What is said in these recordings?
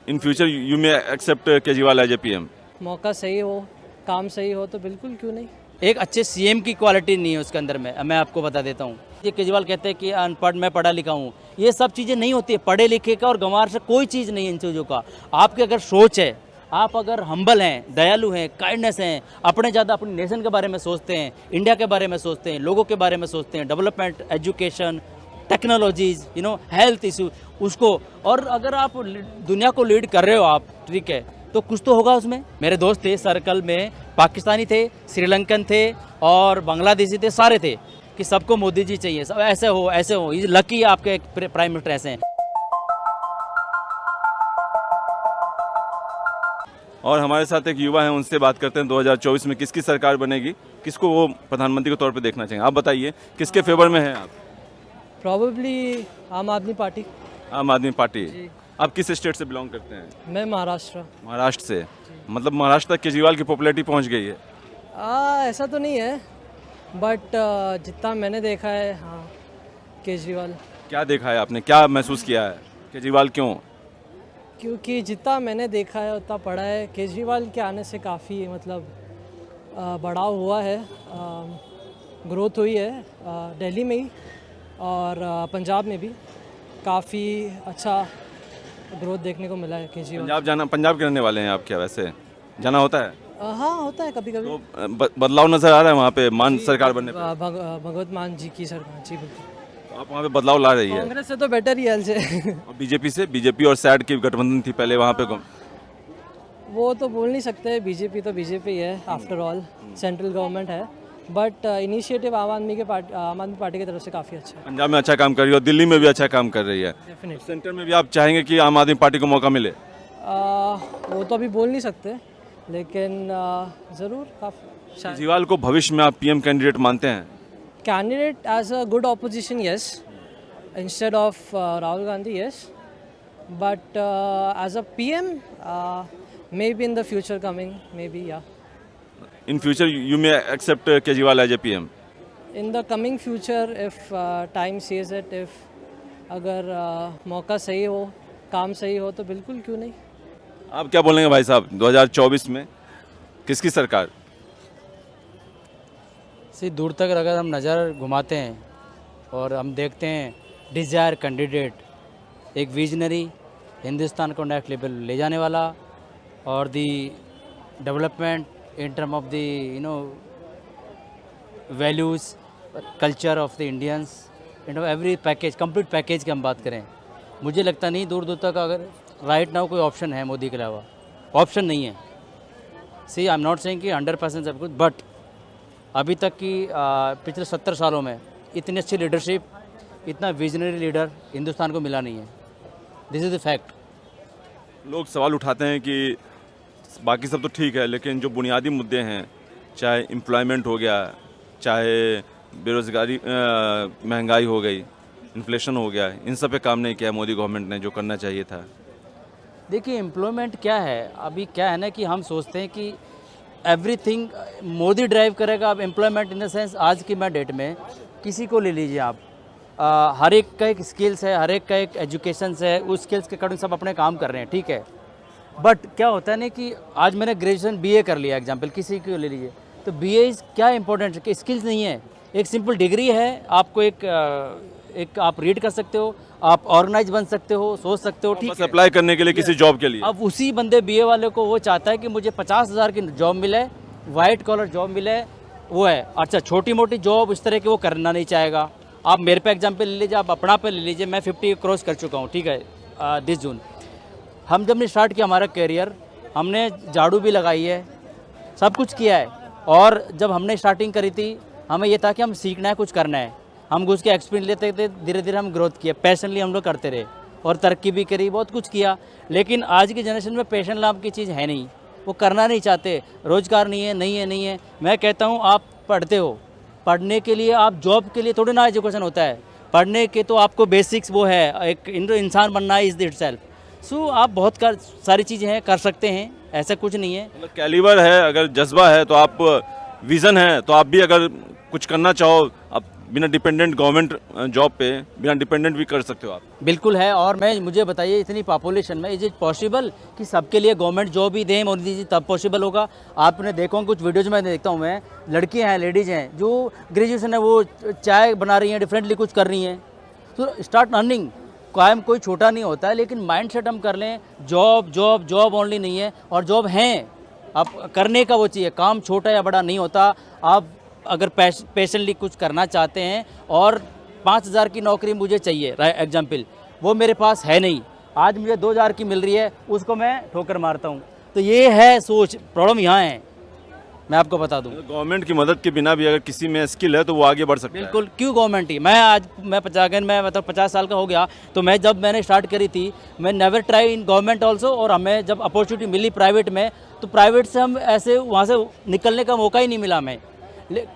In future you may accept Kejriwal as a PM? मौका सही हो, काम सही हो तो बिल्कुल, क्यों नहीं। एक अच्छे सीएम की क्वालिटी नहीं है उसके अंदर में, मैं आपको बता देता हूँ। ये केजरीवाल कहते हैं कि अनपढ़, मैं पढ़ा लिखा हूँ, ये सब चीज़ें नहीं होती है। पढ़े लिखे का और गंवार से कोई चीज़ नहीं है इन चीज़ों का। आपकी अगर सोच है, आप अगर हम्बल हैं, दयालु हैं, काइंडनेस हैं, अपने ज़्यादा अपने नेशन के बारे में सोचते हैं, इंडिया के बारे में सोचते हैं, लोगों के बारे में सोचते हैं, development, education, technologies, health issue, उसको, और अगर आप दुनिया को लीड कर रहे हो आप, ठीक है, तो कुछ तो होगा उसमें। मेरे दोस्त थे सर्कल में, पाकिस्तानी थे, श्रीलंकन थे और बांग्लादेशी थे, सारे थे कि सबको मोदी जी चाहिए, सब ऐसे हो, ये लकी आपके प्राइम मिनिस्टर ऐसे हैं। और हमारे साथ एक युवा है, उनसे बात करते हैं 2024 में किसकी सरकार बनेगी, किसको वो प्रधानमंत्री के तौर पे देखना चाहेंगे। आप बताइए किसके फेवर में हैं आप? प्रॉबेबली आम आदमी पार्टी। आम आदमी पार्टी। जी। आप किस स्टेट से बिलोंग करते हैं? मैं महाराष्ट्र। महाराष्ट्र से। मतलब महाराष्ट्र तक केजरीवाल की पॉपुलैरिटी पहुंच गई है? ऐसा तो नहीं है, बट जितना मैंने देखा है, हाँ, केजरीवाल। क्या देखा है आपने, क्या महसूस किया है, केजरीवाल क्यों? क्योंकि जितना मैंने देखा है उतना पढ़ा है, केजरीवाल के आने से काफ़ी मतलब बढ़ाव हुआ है, ग्रोथ हुई है दिल्ली में ही और पंजाब में भी काफ़ी अच्छा ग्रोथ देखने को मिला है केजरीवाल। पंजाब के रहने वाले हैं आप क्या? वैसे जाना होता है? हाँ, होता है कभी कभी। तो बदलाव नजर आ रहा है वहाँ पे मान सरकार बनने पे? भगवत मान जी की सरकार, जी बिल्कुल। तो आप वहाँ पे बदलाव ला रही है? कांग्रेस से तो बेटर ही हाल से। और बीजेपी से? बीजेपी और सैड की गठबंधन थी पहले वहाँ पे। वो तो बोल नहीं सकते, बीजेपी तो बीजेपी है, आफ्टर ऑल सेंट्रल गवर्नमेंट है, बट इनिशिएटिव आम आदमी पार्टी की तरफ से काफ़ी अच्छा है। पंजाब में अच्छा काम कर रही है और दिल्ली में भी अच्छा काम कर रही है। डेफिनेटली। सेंटर में भी आप चाहेंगे कि आम आदमी पार्टी को मौका मिले? वो तो अभी बोल नहीं सकते, लेकिन ज़रूर काफ़ी शायद। केजरीवाल को भविष्य में आप पीएम कैंडिडेट मानते हैं? Candidate as a good opposition, yes, instead of Rahul Gandhi, yes, but as a PM maybe in the future coming, maybe, या in future you may accept Kejriwal as a PM? In the coming future, if time says it, if अगर मौका सही हो, काम सही हो तो बिल्कुल, क्यों नहीं। आप क्या बोलेंगे भाई साहब, 2024 में किसकी सरकार? दूर तक अगर हम नज़र घुमाते हैं और हम देखते हैं डिज़ायर कैंडिडेट, एक विजनरी, हिंदुस्तान को नेक्स्ट लेवल ले जाने वाला, और the development in term of the values, culture of the Indians, every package, complete package की हम बात करें, मुझे लगता नहीं दूर दूर तक अगर राइट नाउ कोई ऑप्शन है मोदी के अलावा, ऑप्शन नहीं है। सी, आई एम नॉट सेइंग कि 100% सब कुछ, बट अभी तक की पिछले 70 सालों में इतनी अच्छी लीडरशिप, इतना विजनरी लीडर हिंदुस्तान को मिला नहीं है। This is the fact. लोग सवाल उठाते हैं कि बाकी सब तो ठीक है, लेकिन जो बुनियादी मुद्दे हैं, चाहे एम्प्लॉयमेंट हो गया, चाहे बेरोज़गारी, महंगाई हो गई, इन्फ्लेशन हो गया, इन सब पे काम नहीं किया मोदी गवर्नमेंट ने जो करना चाहिए था। देखिए एम्प्लॉयमेंट क्या है, अभी क्या है ना कि हम सोचते हैं कि एवरीथिंग मोदी ड्राइव करेगा। अब एम्प्लॉयमेंट इन द सेंस आज की मैं डेट में किसी को ले लीजिए आप, हर एक का एक स्किल्स है, हर एक का एक एजुकेशन है, उस स्किल्स के अकॉर्डिंग सब अपने काम कर रहे हैं, ठीक है, बट क्या होता है ना कि आज मैंने ग्रेजुएशन बीए कर लिया, एग्जांपल किसी को ले लीजिए, तो बीए क्या इंपॉर्टेंट है कि स्किल्स नहीं है, एक सिंपल डिग्री है, आपको एक आप रीड कर सकते हो, आप ऑर्गेनाइज बन सकते हो, सोच सकते हो, ठीक है, अप्लाई करने के लिए किसी जॉब के लिए। अब उसी बंदे बीए वाले को वो चाहता है कि मुझे 50,000 की जॉब मिले, वाइट कॉलर जॉब मिले, वो है अच्छा, छोटी मोटी जॉब इस तरह की वो करना नहीं चाहेगा। आप मेरे पे एग्जाम्पल ले लीजिए, आप अपना पे ले लीजिए, मैं 50 क्रॉस कर चुका हूँ, ठीक है, दिस जून। हम जब ने स्टार्ट किया हमारा करियर, हमने झाड़ू भी लगाई है, सब कुछ किया है, और जब हमने स्टार्टिंग करी थी हमें ये था कि हम सीखना है, कुछ करना है, हम घुस के एक्सपीरियंस लेते थे, धीरे धीरे हम ग्रोथ किया, पैशनली हम लोग करते रहे और तरक्की भी करी, बहुत कुछ किया। लेकिन आज की जनरेशन में पैशन नाम की चीज़ है नहीं, वो करना नहीं चाहते, रोज़गार नहीं है। मैं कहता हूँ आप पढ़ते हो, पढ़ने के लिए आप जॉब के लिए थोड़ी ना एजुकेशन होता है, पढ़ने के तो आपको बेसिक्स वो है, एक इंसान बनना इज़ इट सेल्फ। सो आप बहुत सारी चीज़ें हैं, कर सकते हैं, ऐसा कुछ नहीं है। मतलब कैलिबर है, अगर जज्बा है तो आप, विज़न है तो आप भी अगर कुछ करना चाहो, आप बिना डिपेंडेंट गवर्नमेंट जॉब पे बिना डिपेंडेंट भी कर सकते हो आप। बिल्कुल है। और मैं मुझे बताइए इतनी पॉपुलेशन में इज इट पॉसिबल कि सबके लिए गवर्नमेंट जॉब ही दें मोदी जी, तब पॉसिबल होगा। आपने देखो कुछ वीडियोज में देखता हूँ मैं, लड़कियाँ हैं, लेडीज़ हैं जो ग्रेजुएशन है वो चाय बना रही हैं, डिफरेंटली कुछ कर रही हैं। तो स्टार्ट अर्निंग। काम कोई छोटा नहीं होता है, लेकिन माइंड सेट हम कर लें जॉब जॉब जॉब ओनली नहीं है, और जॉब हैं आप करने का वो चाहिए। काम छोटा या बड़ा नहीं होता। आप अगर पैशनली कुछ करना चाहते हैं और 5,000 की नौकरी मुझे चाहिए एग्जाम्पल, वो मेरे पास है नहीं, आज मुझे 2,000 की मिल रही है, उसको मैं ठोकर मारता हूँ। तो ये है सोच, प्रॉब्लम यहाँ है, मैं आपको बता दूँ। गवर्नमेंट की मदद के बिना भी अगर किसी में स्किल है तो वो आगे बढ़ सकता है। बिल्कुल, क्यों गवर्नमेंट ही। मैं 50 साल का हो गया, तो जब मैंने स्टार्ट करी थी, मैं never try in government also. और हमें जब अपॉर्चुनिटी मिली प्राइवेट में, तो प्राइवेट से हम ऐसे वहाँ से निकलने का मौका ही नहीं मिला हमें।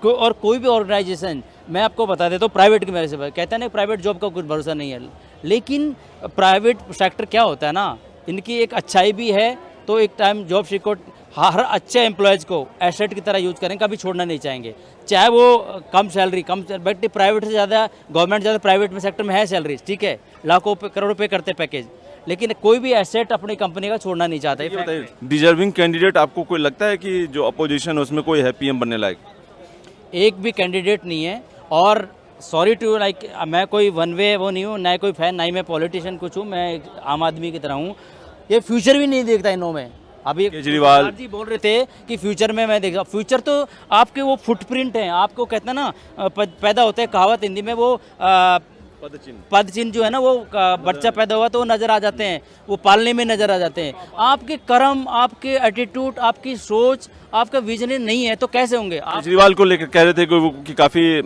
और कोई भी ऑर्गेनाइजेशन, मैं आपको बता देता हूँ, प्राइवेट की वजह से कहते हैं ना प्राइवेट जॉब का कुछ भरोसा नहीं है, लेकिन प्राइवेट सेक्टर क्या होता है ना, इनकी एक अच्छाई भी है। तो एक टाइम जॉब सीकर हर अच्छे एम्प्लॉयज़ को एसेट की तरह यूज़ करें, कभी छोड़ना नहीं चाहेंगे, चाहे वो कम सैलरी बट प्राइवेट से ज़्यादा गवर्नमेंट ज़्यादा प्राइवेट में सेक्टर में है सैलरी, ठीक है, लाखों करोड़ों पे करते पैकेज, लेकिन कोई भी एसेट अपनी कंपनी का छोड़ना नहीं चाहता। ये बताइए, डिजर्विंग कैंडिडेट आपको कोई लगता है कि जो अपोजिशन है उसमें कोई है पीएम बनने लायक? एक भी कैंडिडेट नहीं है। और सॉरी टू लाइक, मैं कोई वन वे वो नहीं हूँ, ना कोई फैन, ना ही मैं पॉलिटिशियन कुछ हूँ, मैं एक आम आदमी की तरह हूँ। ये फ्यूचर भी नहीं देखता इनों में। अभी केजरीवाल जी बोल रहे थे कि फ्यूचर में मैं देखा, फ्यूचर तो आपके वो फुटप्रिंट हैं, आपको कहते हैं ना पैदा होते हैं, कहावत हिंदी में वो पद चिन्ह जो है ना, वो बच्चा पैदा हुआ तो वो नज़र आ जाते हैं, वो पालने में नज़र आ जाते हैं। आपके कर्म, आपके एटीट्यूड, आपकी सोच, आपका विजन नहीं है तो कैसे होंगे आप? केजरीवाल को लेकर कह रहे थे कि काफ़ी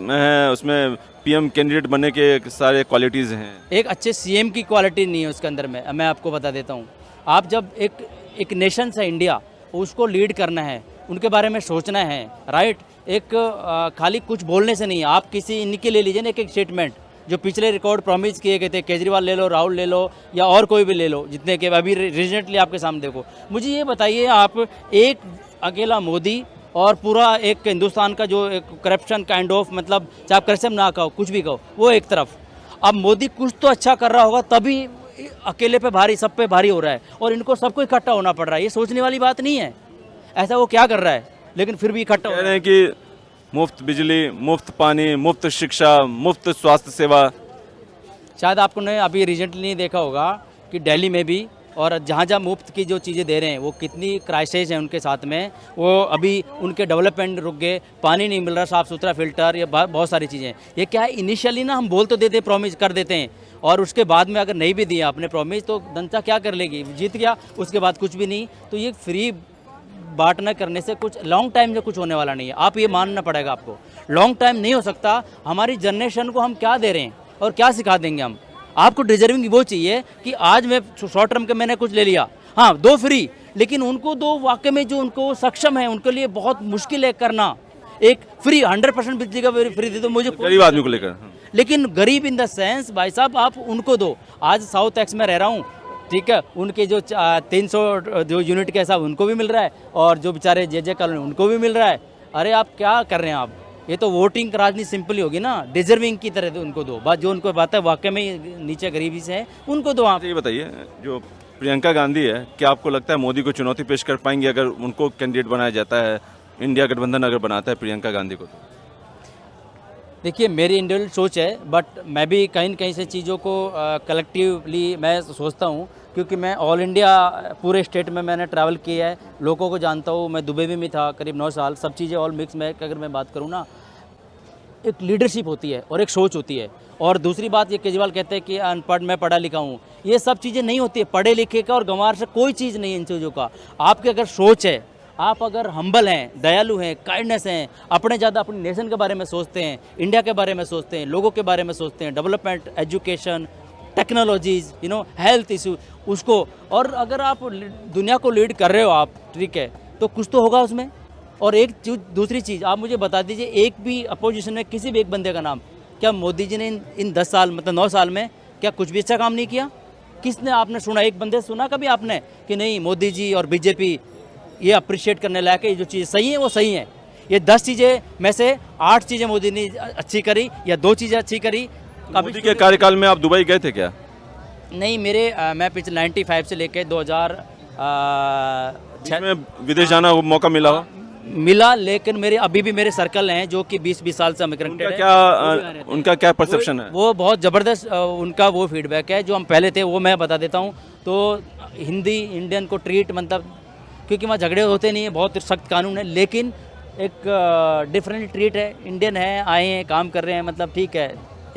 उसमें पीएम कैंडिडेट बनने के सारे क्वालिटीज़ हैं। एक अच्छे सीएम की क्वालिटी नहीं है उसके अंदर में, मैं आपको बता देता हूँ। आप जब एक नेशन है इंडिया, उसको लीड करना है, उनके बारे में सोचना है, राइट। एक खाली कुछ बोलने से नहीं है। आप किसी इनके ले लीजिए ना एक स्टेटमेंट, जो पिछले रिकॉर्ड प्रॉमिस किए गए थे, केजरीवाल ले लो, राहुल ले लो, या और कोई भी ले लो, जितने के अभी रिसेंटली आपके सामने देखो। मुझे ये बताइए, आप एक अकेला मोदी और पूरा एक हिंदुस्तान का जो एक करप्शन काइंड ऑफ, मतलब चाहे आप करप्शन ना कहो, कुछ भी कहो, वो एक तरफ। अब मोदी कुछ तो अच्छा कर रहा होगा, तभी अकेले पे भारी, सब पे भारी हो रहा है, और इनको सबको इकट्ठा होना पड़ रहा है। ये सोचने वाली बात नहीं है। ऐसा वो क्या कर रहा है, लेकिन फिर भी इकट्ठा हो कह रहे हैं कि मुफ्त बिजली, मुफ्त पानी, मुफ्त शिक्षा, मुफ्त स्वास्थ्य सेवा। शायद आपने अभी रिसेंटली नहीं देखा होगा कि दिल्ली में भी, और जहाँ जहाँ मुफ्त की जो चीज़ें दे रहे हैं, वो कितनी क्राइसिस है उनके साथ में। वो अभी उनके डेवलपमेंट रुक गए, पानी नहीं मिल रहा, साफ़ सुथरा फिल्टर, ये बहुत सारी चीज़ें। ये क्या है, इनिशियली ना हम बोल तो देते, प्रॉमिस कर देते हैं, और उसके बाद में अगर नहीं भी दिया आपने प्रॉमिस, तो जनता क्या कर लेगी, जीत गया, उसके बाद कुछ भी नहीं। तो ये फ्री बांटना करने से कुछ लॉन्ग टाइम में कुछ होने वाला नहीं है। आप ये मानना पड़ेगा आपको, लॉन्ग टाइम नहीं हो सकता। हमारी जनरेशन को हम क्या दे रहे हैं और क्या सिखा देंगे हम? आपको डिजर्विंग वो चाहिए कि आज मैं शॉर्ट टर्म के मैंने कुछ ले लिया, हाँ 2 फ्री, लेकिन उनको 2 वाकई में जो उनको सक्षम है, उनके लिए बहुत मुश्किल है करना। एक फ्री 100% बिजली का फ्री दे दो मुझे, गरीब आदमी को लेकर। लेकिन गरीब इन द सेंस, भाई साहब आप उनको दो। आज साउथ एक्स में रह रहा हूँ, ठीक है, उनके जो 300 जो यूनिट के हिसाब उनको भी मिल रहा है, और जो बेचारे जे कॉलोनी उनको भी मिल रहा है। अरे आप क्या कर रहे हैं आप? ये तो वोटिंग राजनीति सिंपल ही होगी ना। डिजर्विंग की तरह उनको दो, बात जो उनको बात है वाकई में नीचे गरीबी से है, उनको दो आप। ये बताइए, जो प्रियंका गांधी है, क्या आपको लगता है मोदी को चुनौती पेश कर पाएंगे अगर उनको कैंडिडेट बनाया जाता है, इंडिया गठबंधन अगर बनाता है प्रियंका गांधी को? तो देखिए, मेरी इंडिविजुअल सोच है, बट मैं भी कहीं न कहीं से चीज़ों को कलेक्टिवली मैं सोचता हूँ, क्योंकि मैं ऑल इंडिया पूरे स्टेट में मैंने ट्रैवल किया है, लोगों को जानता हूँ। मैं दुबई में भी था करीब 9 साल, सब चीज़ें ऑल मिक्स में अगर मैं बात करूँ ना, एक लीडरशिप होती है और एक सोच होती है। और दूसरी बात, ये केजरीवाल कहते हैं कि अनपढ़, मैं पढ़ा लिखा हूँ, ये सब चीज़ें नहीं होती है। पढ़े लिखे का और गंवार से कोई चीज़ नहीं है इन चीज़ों का। आपकी अगर सोच है, आप अगर हम्बल हैं, दयालु हैं, काइंडनेस हैं, अपने ज़्यादा अपनी नेशन के बारे में सोचते हैं, इंडिया के बारे में सोचते हैं, लोगों के बारे में सोचते हैं, development, education, technologies, health issue, उसको, और अगर आप दुनिया को लीड कर रहे हो आप, ठीक है, तो कुछ तो होगा उसमें। और एक दूसरी चीज़ आप मुझे बता दीजिए, एक भी अपोजिशन में किसी भी एक बंदे का नाम, क्या मोदी जी ने इन 10 साल मतलब 9 साल में क्या कुछ भी अच्छा काम नहीं किया? किसने आपने सुना, एक बंदे सुना कभी आपने कि नहीं मोदी जी और बीजेपी ये अप्रिशिएट करने लायक है, ये जो चीज़ सही है वो सही है? ये 10 चीज़ें में से 8 चीज़ें मोदी ने अच्छी करी या 2 चीज़ें अच्छी करी। मोदी के कार्यकाल में आप दुबई गए थे क्या? नहीं, मेरे मैं पिछले 95 से लेके 2000 में विदेश जाना को मौका मिला हो? मिला, लेकिन मेरे अभी भी मेरे सर्कल हैं जो कि 20 साल से हम कनेक्टेड है। उनका क्या परसेप्शन है? वो बहुत ज़बरदस्त उनका वो फीडबैक है। जो हम पहले थे वो मैं बता देता हूँ। तो हिंदी इंडियन को ट्रीट मतलब, क्योंकि वहाँ झगड़े होते नहीं है, बहुत सख्त कानून है, लेकिन एक डिफरेंट ट्रीट है। इंडियन है, आए हैं, काम कर रहे हैं, मतलब ठीक है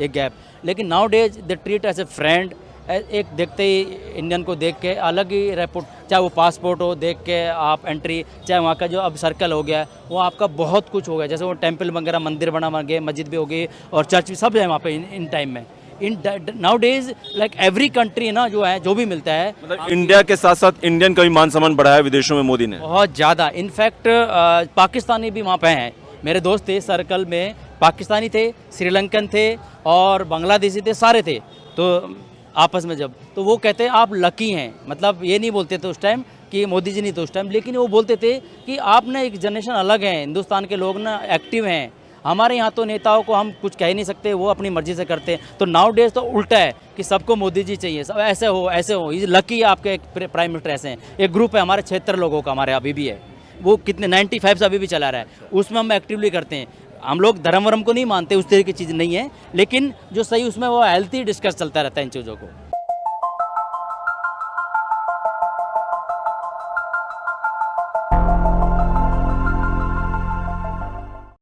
एक गैप, लेकिन nowadays the treat as a friend. एक देखते ही इंडियन को देख के अलग ही रेपुट, चाहे वो पासपोर्ट हो देख के आप एंट्री, चाहे वहाँ का जो अब सर्कल हो गया है वो आपका बहुत कुछ हो गया। जैसे वो टेंपल वगैरह मंदिर बना गए, मस्जिद भी हो गई और चर्च भी, सब है वहाँ पे इन टाइम में। In now days like every country ना जो है, जो भी मिलता है, मतलब इंडिया के साथ साथ इंडियन का भी मान सम्मान बढ़ाया विदेशों में मोदी ने बहुत ज़्यादा। इनफैक्ट पाकिस्तानी भी वहाँ पे हैं। मेरे दोस्त थे सर्कल में, पाकिस्तानी थे, श्रीलंकन थे और बांग्लादेशी थे, सारे थे। तो आपस में जब तो वो कहते हैं आप लकी हैं, मतलब ये नहीं बोलते थे उस टाइम कि मोदी जी नहीं थे उस टाइम, लेकिन वो बोलते थे कि आप ना एक जनरेशन अलग हैं, हिंदुस्तान के लोग ना एक्टिव हैं। हमारे यहाँ तो नेताओं को हम कुछ कह ही नहीं सकते, वो अपनी मर्जी से करते हैं। तो नाउ डेज तो उल्टा है कि सबको मोदी जी चाहिए, सब ऐसे हो ऐसे हो। ये लकी आपके प्राइम मिनिस्टर ऐसे हैं। एक ग्रुप है हमारे 76 लोगों का, हमारे अभी भी है, वो कितने 95 से अभी भी चला रहा है, उसमें हम एक्टिवली करते हैं। हम लोग धर्म वर्म को नहीं मानते, उस तरह की चीज़ नहीं है, लेकिन जो सही उसमें वो हेल्थी डिस्कस चलता रहता है इन चीज़ों को।